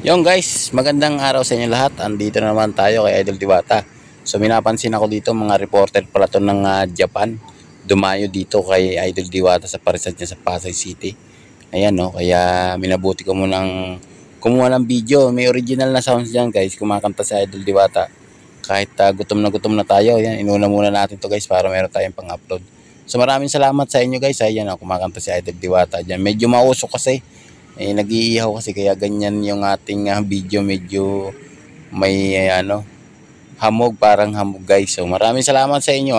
Yung guys, magandang araw sa inyo lahat. Andito na naman tayo kay Idol Diwata. So minapansin ako dito, mga reporter pala to ng Japan. Dumayo dito kay Idol Diwata sa parisad niya sa Pasay City. Ayan no, kaya minabuti ko munang kumuha ng video. May original na sounds diyan guys, kumakanta si Idol Diwata. Kahit gutom na tayo, ayan, inuna muna natin to guys para meron tayong pang-upload. So maraming salamat sa inyo guys. Ayan kumakanta si Idol Diwata diyan. Medyo mausok kasi. Nag-iihaw kasi kaya ganyan yung ating video, medyo may hamog, parang hamog guys. So maraming salamat sa inyo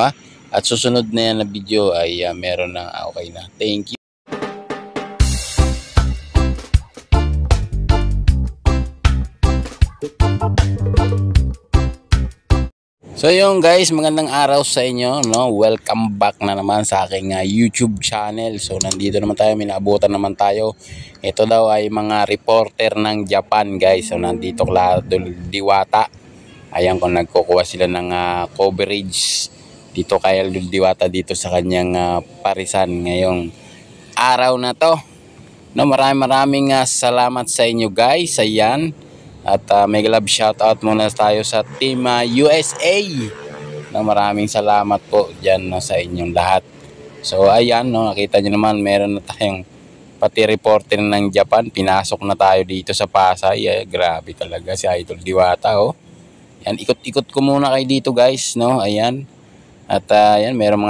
at susunod na yan na video ay meron na okay na. Thank you. So yung guys, magandang araw sa inyo, no? Welcome back na naman sa aking YouTube channel. So nandito naman tayo, minaabutan naman tayo. Ito daw ay mga reporter ng Japan guys. So nandito kay Diwata. Ayan kung nagkukuha sila ng coverage dito kay Diwata dito sa kanyang parisan ngayong araw na to. No, maraming salamat sa inyo guys. Ayan. At may love shoutout muna tayo sa Team USA. No, maraming salamat po dyan sa inyong lahat. So ayan, no, nakita nyo naman meron na tayong pati reporter ng Japan. Pinasok na tayo dito sa Pasay. Grabe talaga si Idol Diwata. Yan, ikot-ikot ko muna kayo dito guys. No? Ayan. At ayan, meron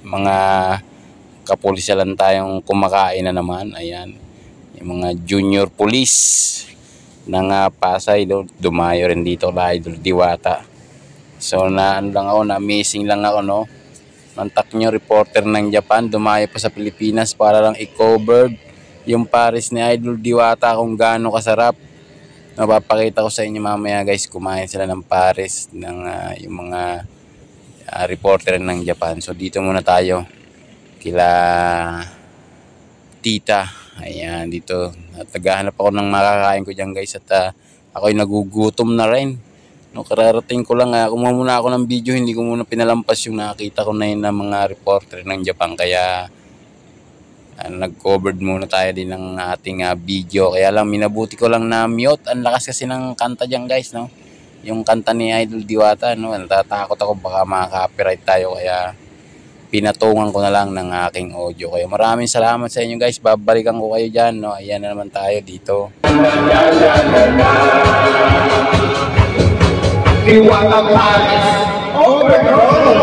mga kapulisan tayong kumakain na naman. Ayan. Yung mga junior police ng Pasay, dumayo rin dito kay Idol Diwata. So na-missing lang ako, no. Mantak nyo, reporter ng Japan, dumayo pa sa Pilipinas para lang i-cover yung Paris ni Idol Diwata kung gaano kasarap. Mapapakita ko sa inyo mamaya guys, kumain sila ng Paris ng yung mga reporter ng Japan. So dito muna tayo kila Tita. Ayan, dito naghahanap ako ng makakain ko dyan guys. At ako'y nagugutom na rin. No, kararating ko lang, kumuha muna ako ng video. Hindi ko muna pinalampas yung nakita ko na yun ng mga reporter ng Japan. Kaya nag-covered muna tayo din ng ating video. Kaya lang minabuti ko lang na mute. Ang lakas kasi ng kanta dyan guys, no? Yung kanta ni Idol Diwata, no? Natatakot ako baka maka-copyright tayo. Kaya pinatungan ko na lang ng aking audio. Kaya maraming salamat sa inyo guys. Babalikan ko kayo dyan, no? Ayan na naman tayo dito. Diwata Paris, overall.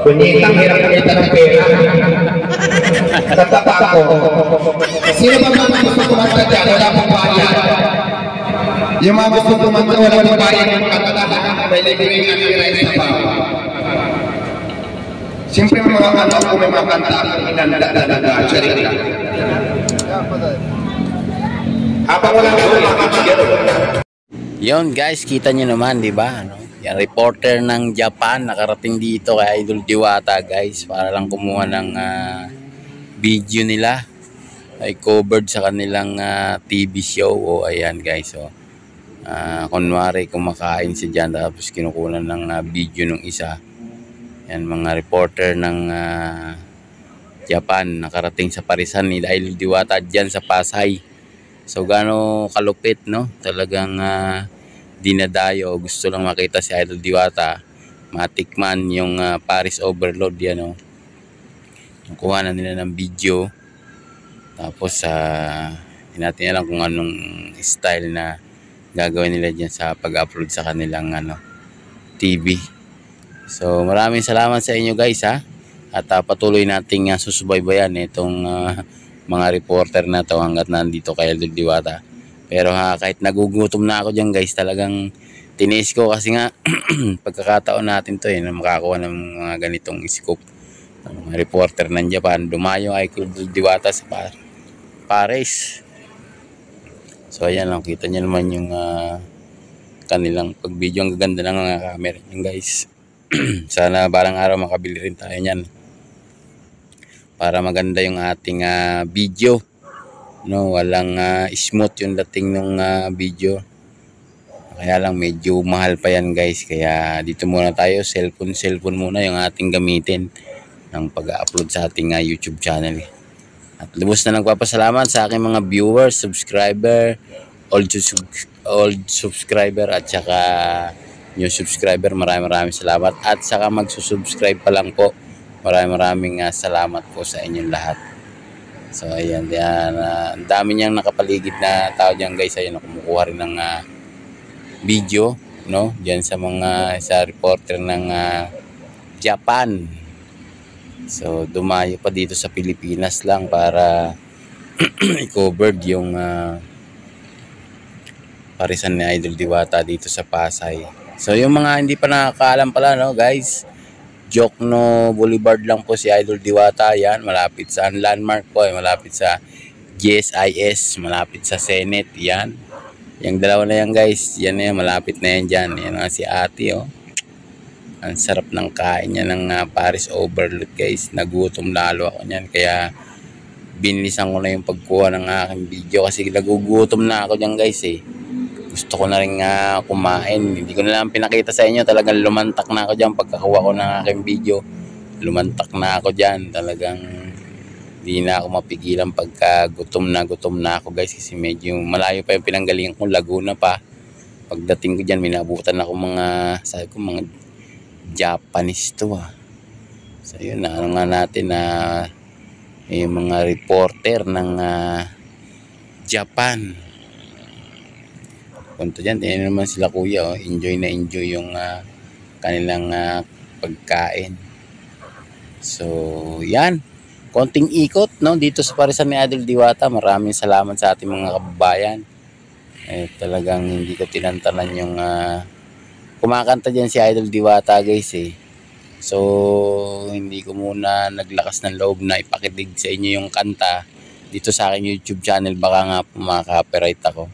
Kunyitang hirap kumita ng pera. Sa tatako. Sino ba mga gusto kumanta dyan? Wala pong bayan. Yung mga gusto kumanta, wala pong bayan. May libreng atira sa bawah. Siyempre mga kanta ko may mga kanta akong inanda. Charing lang. Habang wala ko mga kanta. Yon guys, kita nyo naman, di ba? Yan, reporter ng Japan nakarating dito kay Idol Diwata guys para lang kumuha ng video nila. Ay covered sa kanilang TV show. Ayan guys. Kunwari kumakain si dyan tapos kinukunan ng video ng isa. Yan, mga reporter ng Japan nakarating sa parisan ni Idol Diwata dyan sa Pasay. So gaano kalupit, no? Talagang dinadayo, gusto lang makita si Idol Diwata, matikman yung Paris Overload yan, no? Kuha na nila ng video. Tapos natin alam kung anong style na gagawin nila dyan sa pag-upload sa kanilang TV. So maraming salamat sa inyo guys at patuloy nating susubaybayan itong mga reporter na to hanggat nandito kay Idol Diwata. Pero kahit nagugutom na ako dyan guys, talagang tinis ko kasi nga pagkakataon natin to na makakuha ng mga ganitong scoop. Mga reporter ng Japan, dumayo kay Idol Diwata sa Paris. So ayan lang, kita nyo naman yung kanilang pag-video. Ang gaganda ng mga camera nyo guys. Sana barang araw makabili rin tayo nyan para maganda yung ating video, no? Walang smooth yung dating ng video, kaya lang medyo mahal pa yan guys. Kaya dito muna tayo, cellphone muna yung ating gamitin ng pag-upload sa ating YouTube channel. At lubos na nagpapasalamat sa aking mga viewers, subscriber, old subscriber at saka new subscriber, maraming salamat. At saka magsusubscribe pa lang po, maraming salamat po sa inyong lahat. So ayan, ang dami niyang nakapaligid na tao diyan guys, ayun, kumukuha rin ng video, no, diyan sa reporter ng Japan. So dumayo pa dito sa Pilipinas lang para i-cover yung parisan ni Idol Diwata dito sa Pasay. So yung mga hindi pa nakakaalam pala, no guys, Jokno Boulevard lang po si Idol Diwata. Yan, malapit sa landmark po, malapit sa GSIS, malapit sa Senate. Yan, yung dalawa na yan guys, yan na yan, malapit na yan dyan. Yan nga si ate, oh. Ang sarap ng kain niya ng Paris Overload guys. Nagutom lalo ako niyan, kaya binilisan ko na yung pagkuha ng aking video kasi nagugutom na ako dyan guys eh. Gusto ko na rin kumain. Hindi ko na lang pinakita sa inyo. Talagang lumantak na ako dyan pagkakuha ko ng aking video. Lumantak na ako dyan. Talagang hindi na ako mapigilan pagka gutom na ako guys. Kasi medyo malayo pa yung pinanggalingan ko. Laguna pa. Pagdating ko dyan, minabutan ako sabi ko, mga Japanese to So yun, ano nga natin yung mga reporter ng Japan. Punto dyan, tingnan naman sila kuya, oh. Enjoy na enjoy yung kanilang pagkain. So yan, konting ikot, no, dito sa parisan ni Idol Diwata. Maraming salamat sa ating mga kababayan. Talagang hindi ko tinantanan yung kumakanta dyan si Idol Diwata guys eh. So hindi ko muna naglakas ng loob na ipakidig sa inyo yung kanta dito sa aking YouTube channel. Baka nga maka-copyright ako.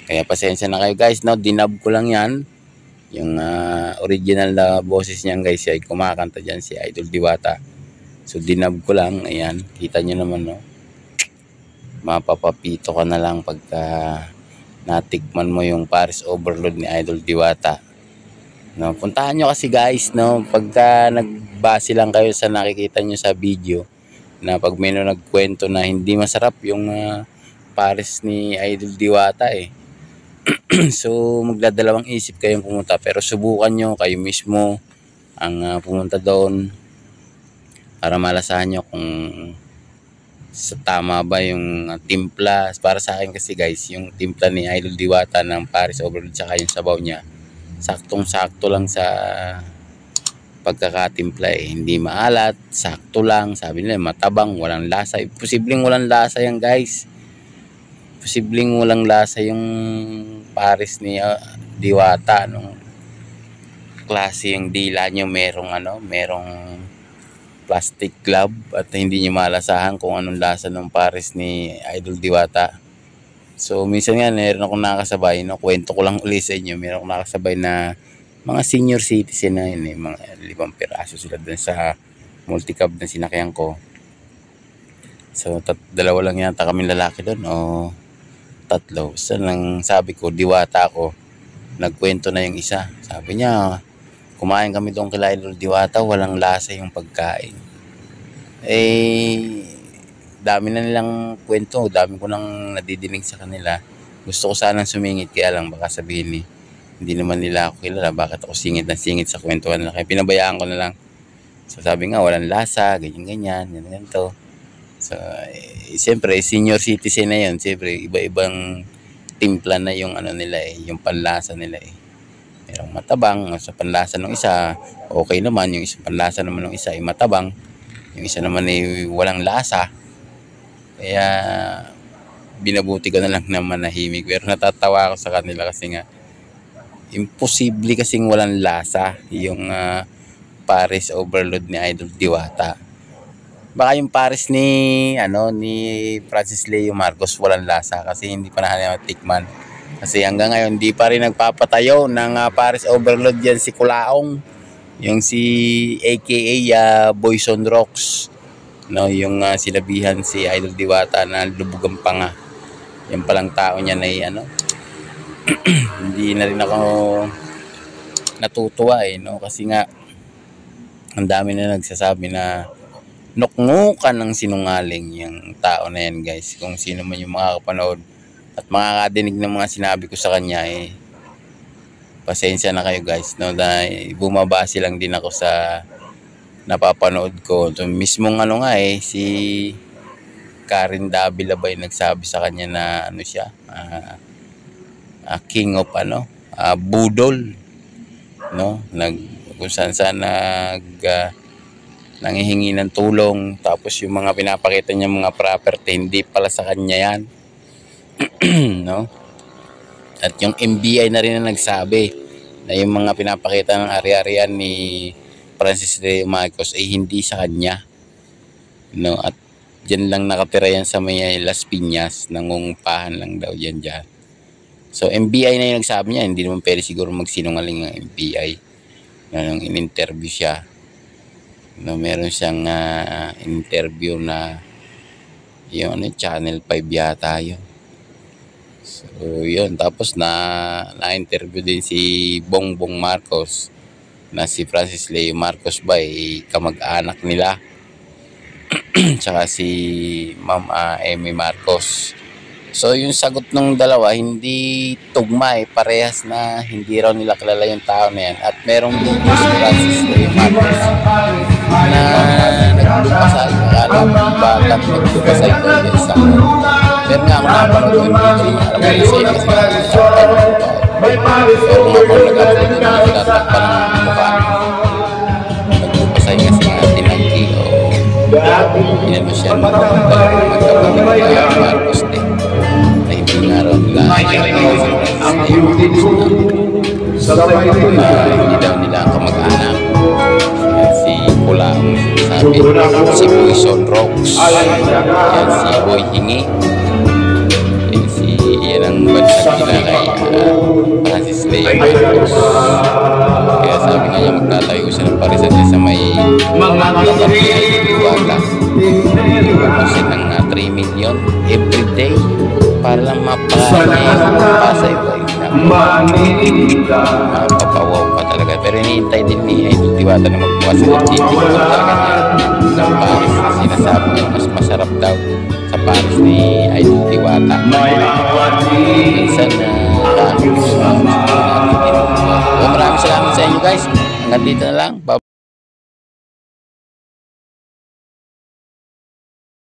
Kaya pasensya na kayo guys, no, dinab ko lang yan. Yung original na boses niyan guys, ay kumakanta dyan si Idol Diwata. So dinab ko lang, ayan, kita nyo naman, no. Mapapapito ka na lang pagka natikman mo yung Paris Overload ni Idol Diwata. No, puntahan nyo kasi guys, no, pagka nagbase lang kayo sa nakikita nyo sa video, na pag may nagkwento na hindi masarap yung Paris ni Idol Diwata eh. So magdadalawang isip kayong pumunta, pero subukan nyo kayo mismo ang pumunta doon para malasahan nyo kung sa tama ba yung timpla. Para sa akin kasi guys, yung timpla ni Idol Diwata ng Paris Overload tsaka yung sabaw niya, saktong sakto lang sa pagkakatimpla eh. Hindi maalat, sakto lang. Sabi nila matabang, walang lasa. Posibleng walang lasa yan guys. Posibleng walang lasa yung Paris ni Diwata, nung klase yung dila nyo merong plastic glove at hindi nyo malasahan kung anong lasa ng Paris ni Idol Diwata. So minsan nga meron akong nakasabay, no, kwento ko lang ulit sa inyo, meron akong nakasabay na mga senior citizen na yun eh, mga 5 piraso sila dun sa multicab na sinakyan ko. So dalawa lang yata kami lalaki doon o tatlo. So nang sabi ko Diwata ako, nagkwento na yung isa. Sabi niya, kumain kami doon kay Idol Diwata, walang lasa yung pagkain. Dami na nilang kwento, dami ko nang nadidinig sa kanila. Gusto ko sanang sumingit, kaya lang baka sabihin hindi naman nila ako kilala, bakit ako singit sa kwentuhan nila. Kaya pinabayaan ko na lang. So sabi nga, walang lasa, ganyan to. So, siyempre, senior citizen na yun. Siyempre, iba-ibang timpla na yung nila yung panlasa nila eh. Merong matabang, sa panlasa ng isa, okay naman. Yung isang panlasa naman ng isa ay matabang. Yung isa naman ay walang lasa. Kaya, binabuti ko na lang na manahimik. Pero natatawa ako sa kanila kasi nga, imposible kasing walang lasa yung Paris Overload ni Idol Diwata. Baka yung Paris ni Francis Leo Marcos walang lasa kasi hindi pa natikman. Kasi hanggang ngayon hindi pa rin nagpapatayo ng Paris Overload yan si Kulaong. Yung si AKA Boyson Rocks. No, yung sinabihan si Idol Diwata na lubugan pa nga. Yung palang tao niya na hindi na rin ako natutuwa no, kasi nga ang dami na nagsasabi na nuknukan ng sinungaling yung tao na yan guys. Kung sino man yung makakapanood at makakadinig ng mga sinabi ko sa kanya, pasensya na kayo guys, no, dahil bumabase lang din ako sa napapanood ko. So, mismong si Karen Davila ba yung nagsabi sa kanya na siya, king of budol, no, kung saan nanghihingi ng tulong, tapos yung mga pinapakita niya mga property hindi pala sa kanya yan. No, at yung MBI na rin na nagsabi na yung mga pinapakita ng ari-arian ni Francis Leo Marcos ay hindi sa kanya, no, at dyan lang nakatira yan sa may Las Piñas, nangungupahan lang daw yan dyan. So MBI na yung nagsabi niya, hindi naman pwede siguro magsinungaling ang MBI. Nung in-interview siya, no, meron siyang interview na yung Channel 5 yata yun. So yun, tapos na-interview din si Bongbong Marcos, na si Francis Leo Marcos ba kamag-anak nila tsaka si Ma'am Amy Marcos. So yung sagot ng dalawa hindi tugma, parehas na hindi raw nila kilala yung tao na yan. At merong video si Francis Leo Marcos na nagpapasay, akala bakit nagpapasay ko yung isang pero nga ako napanood yung video niya, alam mo sa kasi pero nga ako nag-upload na nagtatak pa ng mukha, nagpapasay kasi nga tinangki o inano siya magkapag Marcos din na hindi nga raw nila hindi daw nila kamag-anak. Si Pula ang sinasabi, si Poison Rocks, yan si Boy Hingi, yan ang bansag nila kay Francis Leo Marcos. Kaya sabi nga niya magtatayo siya ng parisan niya sa may Diwata. Kasi ng 3 million everyday para lang mapasay ba yun, mapapawaw pa talaga. Pero hinihintay din ni Idol Diwata na magbukas sa GT talaga niya ng Paris na sinasabi niya mas masarap daw sa Paris ni Idol Diwata. Minsan maraming salamat sa inyo guys, hanggang dito na lang.